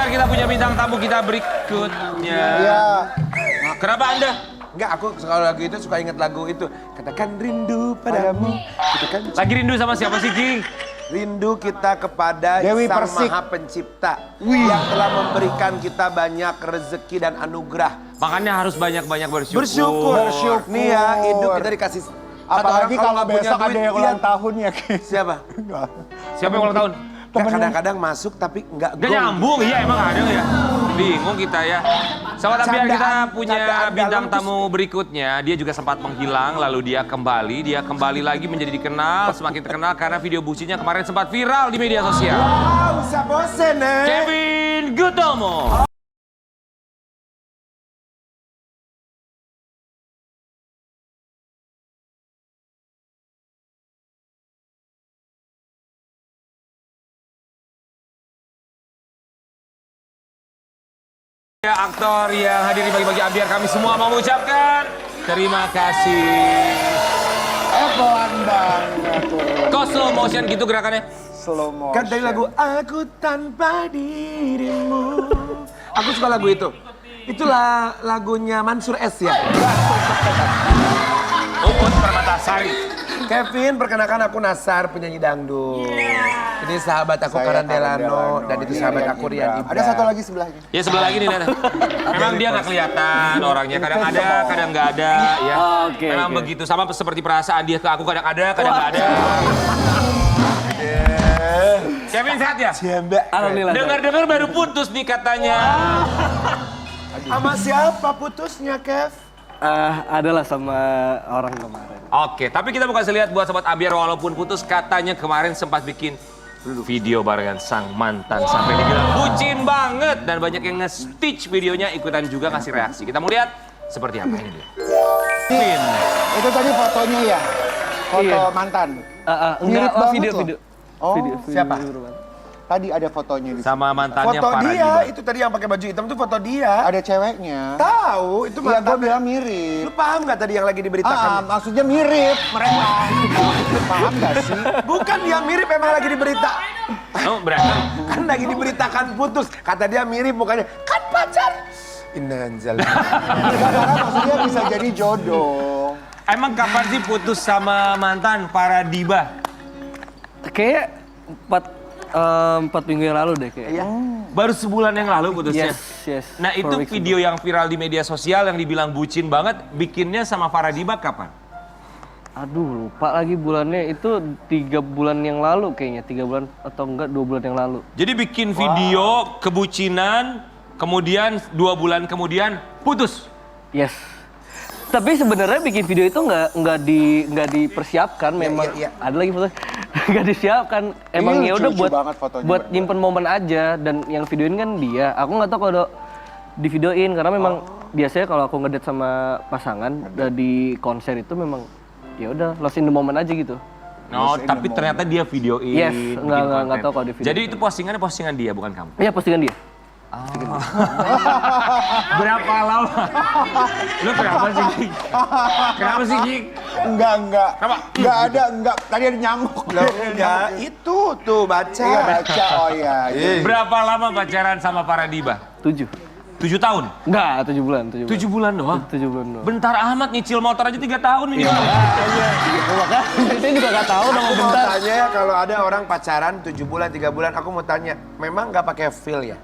Biar kita punya bintang tamu kita berikutnya. Iya. Kenapa Anda? Enggak, aku kalau lagu itu suka ingat lagu itu. Katakan rindu padamu. Katakan Lagi rindu sama siapa sih, King? rindu kita kepada Dewi Sang Persik. Maha Pencipta yang telah memberikan kita banyak rezeki dan anugerah. Makanya harus banyak-banyak bersyukur. Bersyukur. Nih ya, hidup kita dikasih. Kata orang Apalagi kalau nggak punya besok ada duit, yang iya. ulang tahun ya. Siapa? Siapa yang ulang tahun? Kadang-kadang masuk tapi nggak Gak nyambung, iya emang ada ya. Bingung kita ya. Sobat biar kita punya candaan bintang dalam tamu berikutnya. Dia juga sempat menghilang, lalu dia kembali lagi menjadi dikenal, semakin terkenal karena video bucinya kemarin sempat viral di media sosial. Wow, usah bosen Kevin Gutomo. Ya, aktor yang hadir di bagi-bagi ambiar kami semua mau mengucapkan terima kasih. Pelan banget tuh. Kok slow motion gitu gerakannya? Slow motion. Kan dari lagu Aku Tanpa Dirimu. Aku suka lagu itu. Itulah lagunya Mansur S ya. Uut Permatasari. Kevin, perkenalkan aku Nasar, penyanyi dangdut. Ini sahabat aku Saya Karan Karan Delano, Delano. dan itu Ini sahabat Rian aku Ibra. Rian Ibra. Ada satu lagi sebelahnya. Ya sebelah lagi nih Nana. Memang dia nggak kelihatan orangnya, kadang ada, kadang nggak ada. Ya. Oke, Memang oke. begitu, sama seperti perasaan dia ke aku kadang ada, kadang nggak ada. Kevin sehat ya? Alhamdulillah. Dengar-dengar baru putus nih katanya. Sama siapa putusnya, Kev? Adalah sama orang kemarin. Oke, tapi kita bukan lihat buat sobat ambiar walaupun putus katanya kemarin sempat bikin video barengan sang mantan sampai dibilang bucin banget dan banyak yang nge-stitch videonya ikutan juga kasih reaksi. Kita mau lihat seperti apa ini dia. Vin. Itu tadi fotonya ya? Foto Iya. mantan? Enggak, Mirip banget video, loh. video. Oh, Video, siapa? video. tadi ada fotonya di Sama mantannya Foto Farah dia, Diba. itu tadi yang pakai baju hitam itu foto dia. Ada ceweknya. Tahu, itu Iya, gue mantan. bilang mirip. Lu paham nggak tadi yang lagi diberitakan? Maksudnya mirip mereka. Paham gak sih? Bukan dia mirip, emang lagi diberita. Oh, berantem. Kan lagi diberitakan putus. Kata dia mirip, mukanya kan pacar. Innanzal. Karena maksudnya bisa jadi jodoh. Emang kapan sih putus sama mantan Farah Diba? Kayak 4 minggu yang lalu deh kayaknya. Baru sebulan yang lalu putusnya. Yes. Nah itu 4 weeks video yang viral di media sosial yang dibilang bucin banget, bikinnya sama Farah Diba kapan? Aduh, lupa lagi bulannya itu 3 bulan yang lalu kayaknya, 3 bulan atau enggak 2 bulan yang lalu. Jadi bikin video kebucinan, kemudian 2 bulan kemudian putus. Yes. Tapi sebenarnya bikin video itu nggak dipersiapkan, memang iya. ada lagi foto nggak disiapkan. Emang Ini ya udah lucu-lucu banget fotonya buat berdua. nyimpen momen aja, dan yang videoin kan dia. Aku nggak tahu kalau di videoin karena memang biasanya kalau aku ngedate sama pasangan di konser itu memang ya udah lost in the moment aja gitu. Oh, tapi ternyata dia videoin. Yes, bikin nggak konten. tahu kalau di video. Jadi itu postingan dia bukan kamu. Iya, postingan dia. Berapa lama? Lu kenapa sih, King? Kenapa sih, King? Enggak. Kenapa? Enggak. Tadi ada nyamuk. Loh, enggak, itu tuh baca. Iya, baca. Oh iya. Berapa lama pacaran sama Farah Diba? 7. 7 tahun? Enggak, 7 bulan. 7 bulan doang? 7 bulan doang. Bentar amat nyicil motor aja 3 tahun ini. Saya juga nggak tahu nama Aku mau bentar. tanya ya, kalau ada orang pacaran 7 bulan, 3 bulan, aku mau tanya, memang nggak pakai feel ya?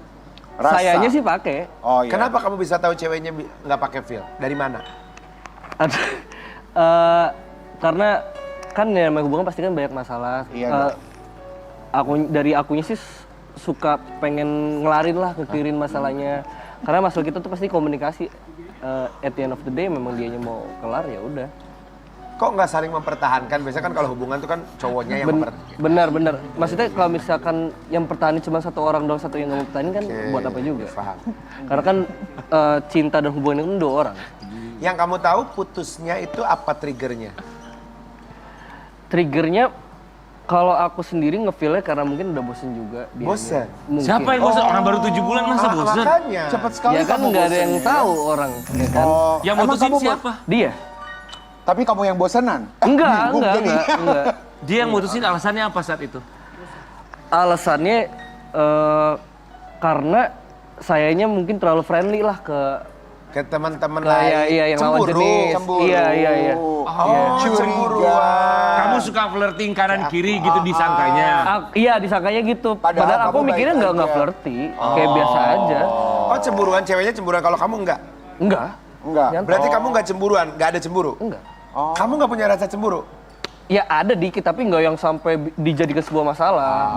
Rasa. Sayanya sih pakai. Oh iya. Kenapa kamu bisa tahu ceweknya nggak pakai feel? Dari mana? Karena kan ya namanya hubungan pasti kan banyak masalah. Iya, Dari akunya sih suka pengen ngelarin lah, ngeklirin masalahnya. Karena masalah kita tuh pasti komunikasi. At the end of the day memang dianya mau kelar ya udah. Kok nggak saling mempertahankan? Biasanya kan kalau hubungan tuh kan cowoknya yang mempertahankan. Benar. Maksudnya kalau misalkan yang pertahanin cuma satu orang doang, satu yang nggak mau pertahanin kan buat apa juga? Paham. Karena kan cinta dan hubungan itu kan 2 orang. Yang kamu tahu putusnya itu apa triggernya? Triggernya kalau aku sendiri ngefeel-nya karena mungkin udah bosen juga. dianya. Bosen? Mungkin. Siapa yang bosan? Orang baru 7 bulan masa bosan? Makanya. Cepet sekali Ya kan kamu nggak ada bosen yang ya. tahu orang, ya kan? Oh. Yang Emang mutusin kamu siapa? Dia? Tapi kamu yang bosenan? Enggak. Dia yang mutusin alasannya apa saat itu? Alasannya karena sayanya mungkin terlalu friendly lah ke teman-teman Nah, iya, yang lawan jenis. Cemburu. Iya. Oh, cemburuan. Kamu suka flirting kanan kiri gitu disangkanya. Iya, disangkanya gitu. Padahal Padahal aku kamu mikirnya baik nggak aja. flirty, kayak biasa aja. Oh, cemburuan, ceweknya cemburuan, kalau kamu enggak? Enggak. Enggak. Nyantai. Berarti kamu enggak cemburuan, enggak ada cemburu? Enggak. Oh. Kamu enggak punya rasa cemburu? Ya ada dikit, tapi nggak yang sampai dijadikan sebuah masalah.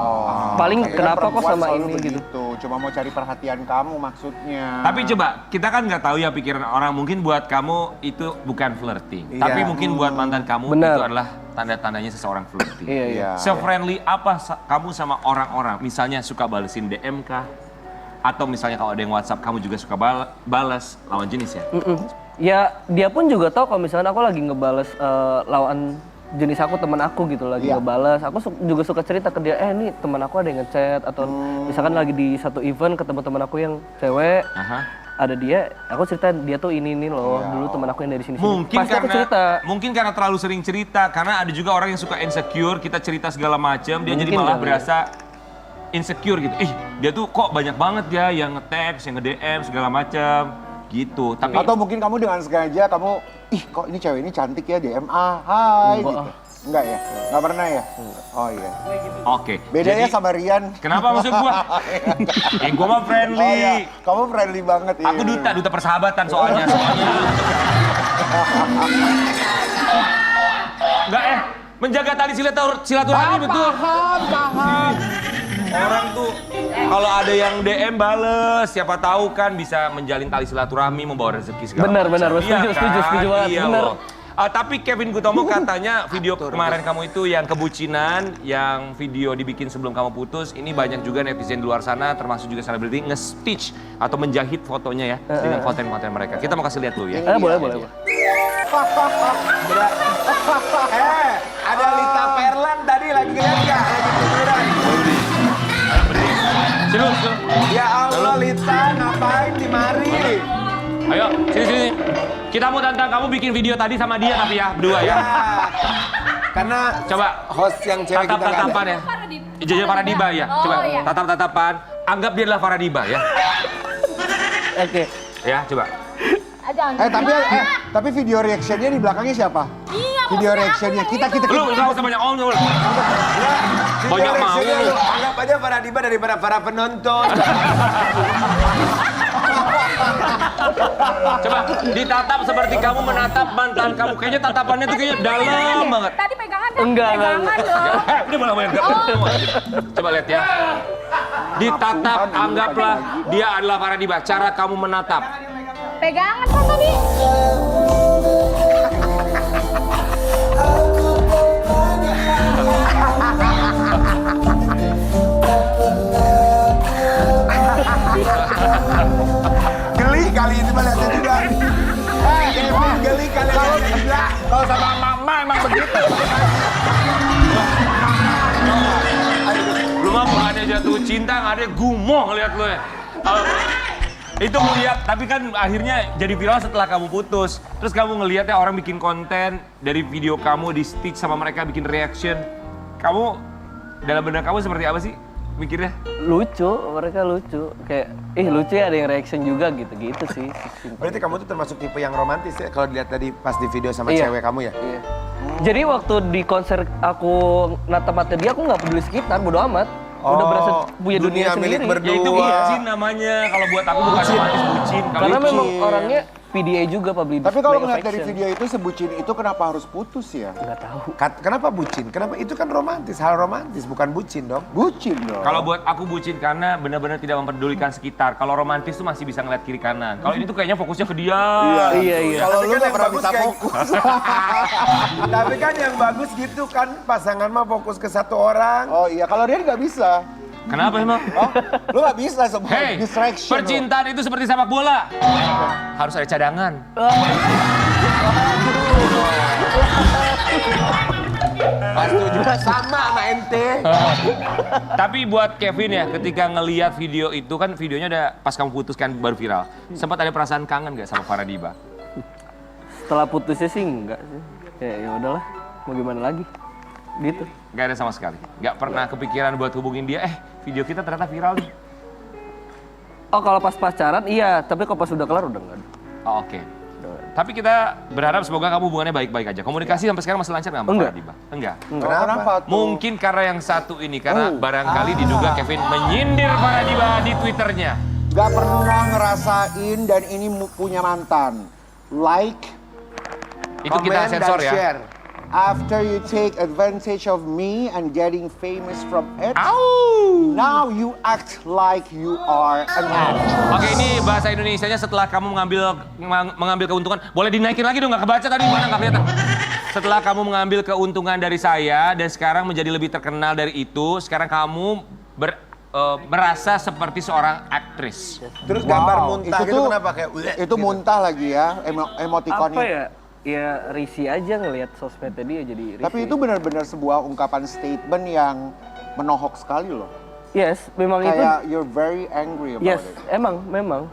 Paling Tapi kan kenapa kok perempuan sama selalu ini gitu. begitu. Cuma mau cari perhatian kamu maksudnya. Tapi coba, kita kan nggak tahu ya pikiran orang. Mungkin buat kamu itu bukan flirting. Iya. Tapi mungkin buat mantan kamu Benar. itu adalah tanda-tandanya seseorang flirting. Iya. Iya. Se-friendly apa kamu sama orang-orang? Misalnya suka balesin DM kah? Atau misalnya kalau ada yang WhatsApp kamu juga suka balas lawan jenis ya? Ya dia pun juga tahu kalau misalnya aku lagi ngebales lawan jenis aku, teman aku gitu lagi Iya. ngebales. Aku juga suka cerita ke dia, nih teman aku ada yang ngechat atau misalkan lagi di satu event ketemu teman aku yang cewek. Aha. Ada dia, aku cerita dia tuh ini loh, dulu teman aku yang dari sini. Mungkin Pasti aku cerita. karena terlalu sering cerita, karena ada juga orang yang suka insecure, kita cerita segala macam, dia jadi Mungkin malah kali ya. berasa insecure gitu. Dia tuh kok banyak banget ya yang nge-text, yang nge-DM segala macam gitu. Tapi Atau mungkin kamu dengan sengaja kamu, kok ini cewek ini cantik ya DMA, hai Enggak. gitu. Enggak ya? Enggak pernah ya? Oh iya. oke. Bedanya Jadi, sama Rian. kenapa maksud gua? Gua mah friendly. Oh iya, kamu friendly banget ya. Aku duta persahabatan soalnya. Enggak menjaga tali silaturahmi betul. Paham. Orang tuh kalau ada yang DM bales, siapa tahu kan bisa menjalin tali silaturahmi, membawa rezeki segala Benar, macam. setuju banget, Iya benar. loh. Tapi Kevin Gutomo katanya video kemarin kamu itu yang kebucinan, yang video dibikin sebelum kamu putus, ini banyak juga netizen di luar sana, termasuk juga selebriti nge-stitch atau menjahit fotonya ya dengan konten-konten mereka. Kita mau kasih lihat dulu ya. Boleh. Ada Lita Perlan tadi lagi ngeliat nggak? Lagi tiduran. Serius. Ya Allah, Lita ngapain di mari? Ayo, sini. Kita mau tantang kamu bikin video tadi sama dia tapi ya, berdua ya. Karena Coba host yang cewek kita nggak ada. tatap-tatapan ya. Jaja Faradiba ya. Coba iya. tatap-tatapan. Anggap dia adalah Faradiba ya. Oke. Ya, coba. Tapi video reactionnya di belakangnya siapa? Iya, Video maksudnya reactionnya aku kita. Lu nggak usah banyak om lu. Banyak Video mau reactionnya lu. lu. Anggap aja Faradiba daripada para penonton. Coba ditatap seperti kamu menatap mantan kamu. Kayaknya tatapannya tuh kayaknya dalam banget. Tadi pegangan kan? Enggak. Pegangan dong. Udah malah Coba lihat ya. Ditatap, anggaplah dia adalah Faradiba. Cara kamu menatap. Pegangan kan tadi? Geli kali ini mah lihatnya juga. Kevin geli kali lihatnya juga. Kalau sama mama emang begitu. Lu mah bukannya jatuh cinta, nggak ada gumoh ngeliat lu ya. Itu ngeliat, tapi kan akhirnya jadi viral setelah kamu putus. Terus kamu ngeliatnya orang bikin konten dari video kamu di stitch sama mereka bikin reaction. Kamu dalam benak kamu seperti apa sih mikirnya? Lucu, mereka lucu. Kayak, lucu ya ada yang reaction juga gitu sih. Berarti kamu tuh termasuk tipe yang romantis ya kalau dilihat tadi pas di video sama Iya. cewek kamu ya? Iya. Jadi waktu di konser aku natap mata dia, aku nggak peduli sekitar, bodo amat. Udah berasa punya dunia, milik sendiri. berdua. Ya itu bucin namanya. Kalau buat aku bukan romantis bucin. Kalau Karena itu memang orangnya PDA juga, public Tapi kalau display ngeliat dari affection. video itu sebucin itu kenapa harus putus ya? Nggak tahu. Kenapa bucin? Kenapa itu kan romantis, hal romantis bukan bucin dong. Bucin dong. kalau buat aku bucin karena benar-benar tidak mempedulikan sekitar. Kalau romantis tuh masih bisa ngeliat kiri kanan. Kalau ini tuh kayaknya fokusnya ke dia. Iya. Kalau Tapi lu kan nggak yang pernah bagus bisa kayak- fokus. Tapi kan yang bagus gitu kan pasangan mah fokus ke satu orang. Oh iya, kalau Rian nggak bisa. Kenapa emang? Oh, lu nggak bisa semua Hei, distraction. lu. percintaan itu seperti sepak bola. Harus ada cadangan. Setuju. Sama sama ente. Tapi buat Kevin ya, ketika ngelihat video itu kan videonya udah pas kamu putus kan baru viral. Sempat ada perasaan kangen gak sama Faradiba? Setelah putusnya sih enggak sih. Ya udahlah, mau gimana lagi. Gitu. Gak ada sama sekali. Gak pernah kepikiran buat hubungin dia. Video kita ternyata viral nih. Oh kalau pas pacaran iya, tapi kalau pas udah kelar udah enggak ada. Oh, oke. Tapi kita berharap semoga kamu hubungannya baik-baik aja. Komunikasi sampai sekarang masih lancar nggak sama Enggak. Faradiba? Enggak. Kenapa tuh? Mungkin karena yang satu ini, karena barangkali diduga Kevin menyindir Faradiba di Twitternya. Gak pernah ngerasain dan ini punya mantan. Like, Itu kita sensor ya. share. after you take advantage of me and getting famous from it, Au! now you act like you are an addict. Oke, ini bahasa Indonesianya setelah kamu mengambil keuntungan. Boleh dinaikin lagi dong, nggak kebaca tadi, mana nggak kelihatan. Setelah kamu mengambil keuntungan dari saya dan sekarang menjadi lebih terkenal dari itu, sekarang kamu merasa seperti seorang aktris. Terus gambar Wow, muntah itu gitu tuh- kenapa kayak Itu muntah lagi ya, emotikonnya. Apa ya? Ya risih aja ngelihat sosmednya dia jadi risih. Tapi itu benar-benar sebuah ungkapan statement yang menohok sekali loh. Yes, memang Kayak you're very angry about Yes, it. memang.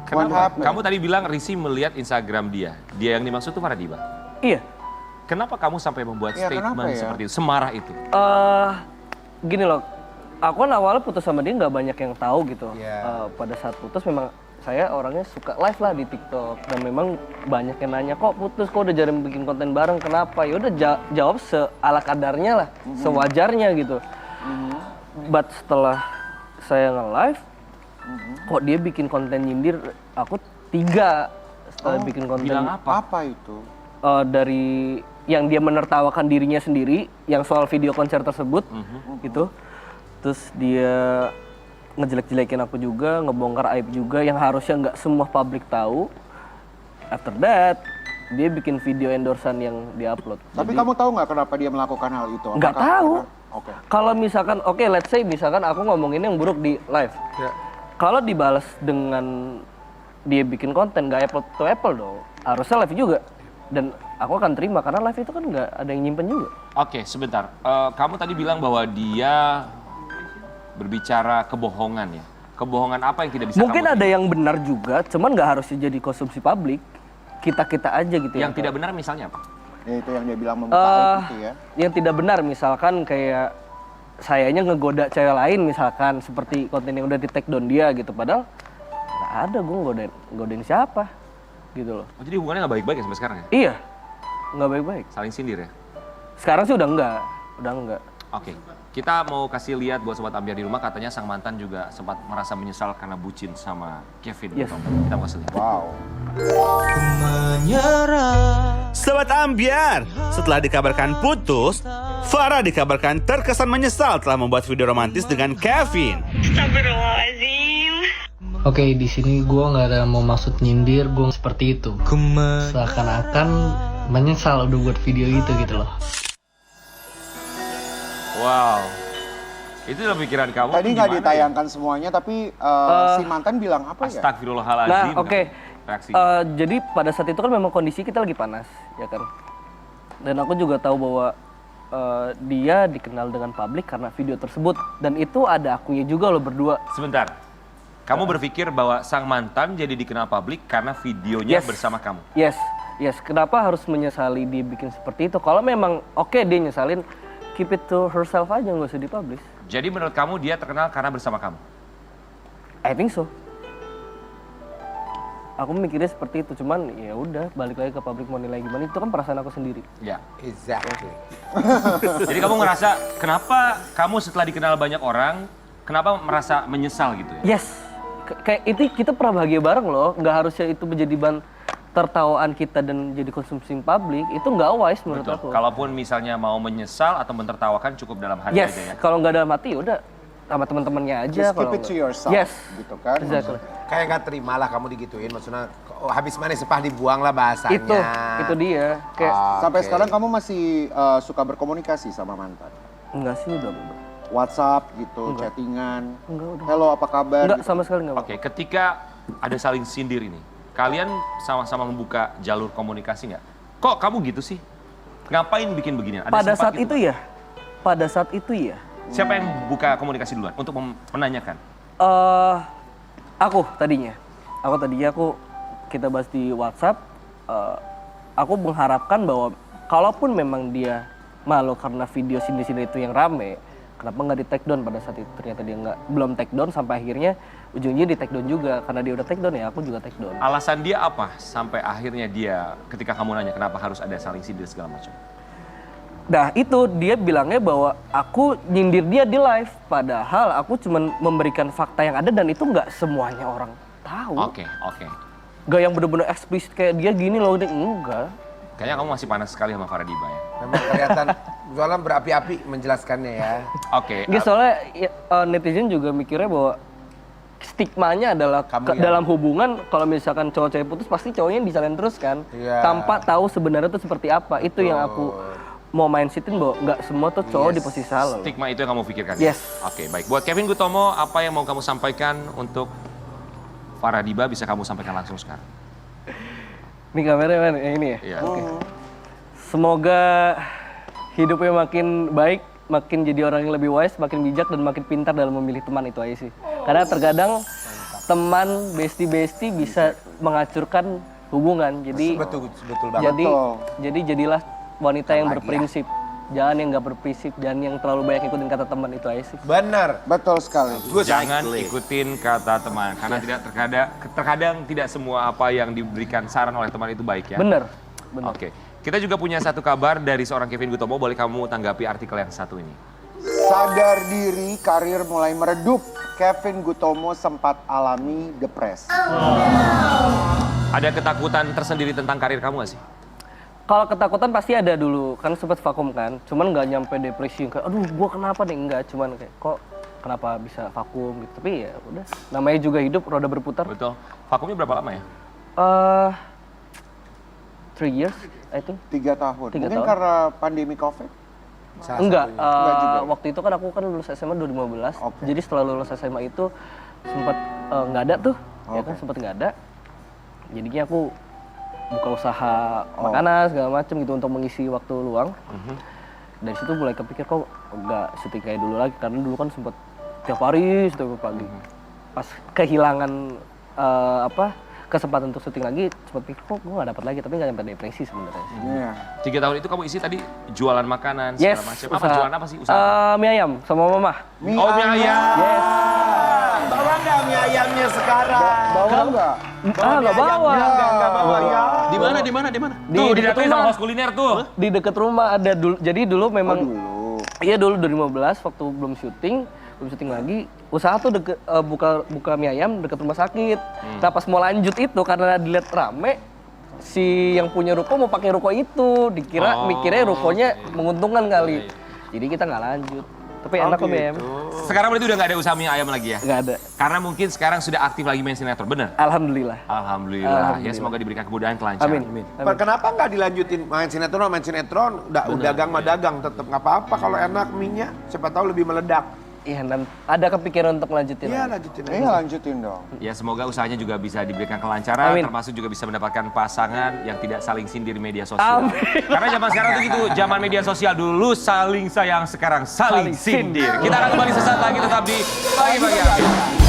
What happened? Kamu tadi bilang Risi melihat Instagram dia. Dia yang dimaksud tuh Faradiba. Iya. Kenapa kamu sampai membuat Iya, statement kenapa ya? seperti itu, semarah itu? Gini loh, aku kan awalnya putus sama dia nggak banyak yang tahu gitu. Iya. Pada saat putus memang saya orangnya suka live lah di TikTok dan memang banyak yang nanya kok putus, kok udah jarang bikin konten bareng, kenapa? Ya udah jawab seala kadarnya lah, sewajarnya gitu. But setelah saya nge-live, kok dia bikin konten nyindir, aku 3 setelah bikin konten. Bilang apa? Apa itu? Dari yang dia menertawakan dirinya sendiri, yang soal video konser tersebut, gitu. Terus dia ngejelek-jelekin aku juga, ngebongkar aib juga, yang harusnya nggak semua publik tahu. After that, dia bikin video endorsan yang diupload. Tapi kamu tahu nggak kenapa dia melakukan hal itu? Nggak Apakah tahu. karena- Oke. Kalau misalkan, oke, let's say misalkan aku ngomongin yang buruk di live. Ya. Kalau dibalas dengan dia bikin konten, nggak apple to apple dong. Harusnya live juga. Dan aku akan terima, karena live itu kan nggak ada yang nyimpen juga. Oke, sebentar. Kamu tadi bilang bahwa dia berbicara kebohongan ya. Kebohongan apa yang tidak bisa Mungkin kamu ada yang benar juga, cuman nggak harus jadi konsumsi publik. Kita-kita aja gitu yang ya. tidak benar misalnya apa? Ya, itu yang dia bilang membuka aib itu ya. Yang tidak benar misalkan kayak sayanya ngegoda cewek lain misalkan seperti konten yang udah di take down dia gitu, padahal nggak ada gue godain siapa gitu loh. Oh, jadi hubungannya nggak baik-baik ya sampai sekarang ya? Iya, nggak baik-baik. Saling sindir ya? Sekarang sih udah enggak. Oke, kita mau kasih lihat buat Sobat Ambiar di rumah, katanya sang mantan juga sempat merasa menyesal karena bucin sama Kevin. Yes. Kita mau kasih lihat. Wow. Sobat Ambiar, setelah dikabarkan putus, Farah dikabarkan terkesan menyesal telah membuat video romantis dengan Kevin. Oke, di sini gue nggak ada mau maksud nyindir, gue seperti itu. Seakan-akan menyesal udah buat video itu gitu loh. Wow, itu dalam pikiran kamu. Tadi nggak gimana ditayangkan semuanya, tapi si mantan bilang apa ya? ya? Astagfirullahaladzim. Nah, oke. Reaksinya. Jadi pada saat itu kan memang kondisi kita lagi panas, ya kan. Dan aku juga tahu bahwa dia dikenal dengan publik karena video tersebut, dan itu ada akunya juga loh berdua. Sebentar. Kamu berpikir bahwa sang mantan jadi dikenal publik karena videonya Yes. bersama kamu? Yes. Kenapa harus menyesali dia bikin seperti itu? Kalau memang oke dia nyesalin, keep it to herself aja, nggak usah dipublish. Jadi menurut kamu dia terkenal karena bersama kamu? I think so. Aku mikirnya seperti itu, cuman ya udah balik lagi ke publik mau nilai gimana, itu kan perasaan aku sendiri. Ya. Exactly. Jadi kamu ngerasa kenapa kamu setelah dikenal banyak orang, kenapa merasa menyesal gitu ya? Yes, kayak itu kita pernah bahagia bareng loh, nggak harusnya itu menjadi bahan tertawaan kita dan jadi konsumsi publik, itu nggak wise menurut Betul. aku. Kalaupun misalnya mau menyesal atau mentertawakan cukup dalam hati Yes, aja ya. kalau nggak dalam hati udah sama teman-temannya aja. Just keep kalau it to nggak- yourself. Yes, Gitu kan. exactly. Kayak nggak terima lah kamu digituin, maksudnya habis mana sepah dibuang lah bahasanya. Itu dia. Kayak Sampai Oke. sekarang kamu masih suka berkomunikasi sama mantan? enggak sih udah enggak. WhatsApp gitu, chattingan. Enggak, udah. Hello, apa kabar? Enggak gitu. sama sekali enggak. Oke, ketika ada saling sindir ini, kalian sama-sama membuka jalur komunikasi nggak? Kok kamu gitu sih? Ngapain bikin beginian? Ada Pada sempat saat gitu? itu ya. Siapa yang buka komunikasi duluan untuk menanyakan? Aku tadinya kita bahas di WhatsApp. Aku mengharapkan bahwa kalaupun memang dia malu karena video sini-sini itu yang rame, kenapa nggak di take down pada saat itu. Ternyata dia belum take down sampai akhirnya ujungnya di take down juga. Karena dia udah take down ya aku juga take down. Alasan dia apa sampai akhirnya dia ketika kamu nanya kenapa harus ada saling sindir segala macam? Nah itu dia bilangnya bahwa aku nyindir dia di live. Padahal aku cuma memberikan fakta yang ada dan itu nggak semuanya orang tahu. Oke. Gak yang bener-bener eksplisit kayak dia gini loh, enggak. Kayaknya kamu masih panas sekali sama Farah Diba ya. Memang kelihatan soalnya berapi-api menjelaskannya ya. Oke. Nggak, soalnya ya, netizen juga mikirnya bahwa stigmanya adalah Kamu dalam hubungan kalau misalkan cowok cewek putus pasti cowoknya disalahin terus kan. Iya. Tanpa tahu sebenarnya itu seperti apa. Itu yang aku mau mindsetin bahwa nggak semua tuh cowok di posisi salah. Stigma itu yang kamu pikirkan. Yes. Oke, baik. Buat Kevin Gutomo, apa yang mau kamu sampaikan untuk Farah Diba bisa kamu sampaikan langsung sekarang? Ini kameramen yang ini ya? Iya. Oke. Semoga hidupnya makin baik, makin jadi orang yang lebih wise, makin bijak dan makin pintar dalam memilih teman, itu aja sih. Karena terkadang teman bestie bisa menghancurkan hubungan. Jadi Betul banget. jadi jadilah wanita yang berprinsip. Jangan yang nggak berprinsip, jangan yang terlalu banyak ikutin kata teman, itu aja sih. Benar. Betul sekali. Jangan ikutin kata teman karena tidak terkadang tidak semua apa yang diberikan saran oleh teman itu baik ya. Bener. Oke. Kita juga punya satu kabar dari seorang Kevin Gutomo, boleh kamu tanggapi artikel yang satu ini. Sadar diri, karir mulai meredup. Kevin Gutomo sempat alami depresi. Ada ketakutan tersendiri tentang karir kamu gak sih? Kalau ketakutan pasti ada dulu, kan sempat vakum kan. Cuman nggak nyampe depresi yang kayak, aduh gua kenapa nih, enggak. Cuman kayak, kok kenapa bisa vakum gitu. Tapi ya udah, namanya juga hidup, roda berputar. Betul. Vakumnya berapa lama ya? 3 years, I think. 3 tahun. 3 Mungkin tahun. karena pandemi COVID. Enggak, Enggak juga. waktu itu kan aku kan lulus SMA 2015. Oke. Jadi setelah lulus SMA itu sempat nggak ada tuh, ya kan sempat nggak ada. Jadinya aku buka usaha makanan segala macem gitu untuk mengisi waktu luang. Dari situ mulai kepikir kok nggak syuting kayak dulu lagi, karena dulu kan sempat tiap hari setiap pagi. Pas kehilangan kesempatan untuk syuting lagi, sempat pikir kok gue nggak dapat lagi, tapi nggak sampai depresi sebenarnya. Iya. 3 tahun itu kamu isi tadi jualan makanan Yes, segala macam. Apa jualan apa sih usaha? Mie ayam sama mama. Oh, mie ayam. Yes. Bawa nggak mie ayamnya sekarang? Bawa nggak? Nggak bawa. Nggak bawa ya. Di mana? Tuh, di didatengin dekat sama rumah. host kuliner tuh. Di dekat rumah ada dulu. Jadi dulu memang Dulu. iya dulu 2015 waktu belum syuting lagi, usaha tuh buka mie ayam dekat rumah sakit. Nah pas mau lanjut itu karena dilihat rame, si yang punya ruko mau pakai ruko itu, mikirnya rukonya menguntungkan kali. Jadi kita nggak lanjut. Tapi enak kok mie ayam. Sekarang berarti udah nggak ada usaha mie ayam lagi ya? Nggak ada. Karena mungkin sekarang sudah aktif lagi main sinetron, bener? Alhamdulillah. Alhamdulillah. Ya semoga diberikan kemudahan kelancaran. Amin. Kenapa nggak dilanjutin main sinetron, udah dagang mah dagang, tetap nggak apa-apa kalau enak mie-nya, siapa tahu lebih meledak. Iya, ada kepikiran untuk lanjutin. Iya lagi. lanjutin aja. Iya lanjutin dong. Ya semoga usahanya juga bisa diberikan kelancaran, Amin. termasuk juga bisa mendapatkan pasangan yang tidak saling sindir di media sosial. Amin. Karena zaman sekarang tuh gitu, zaman media sosial dulu saling sayang, sekarang saling sindir. Kita akan kembali sesaat lagi tetap di Pagi Pagi.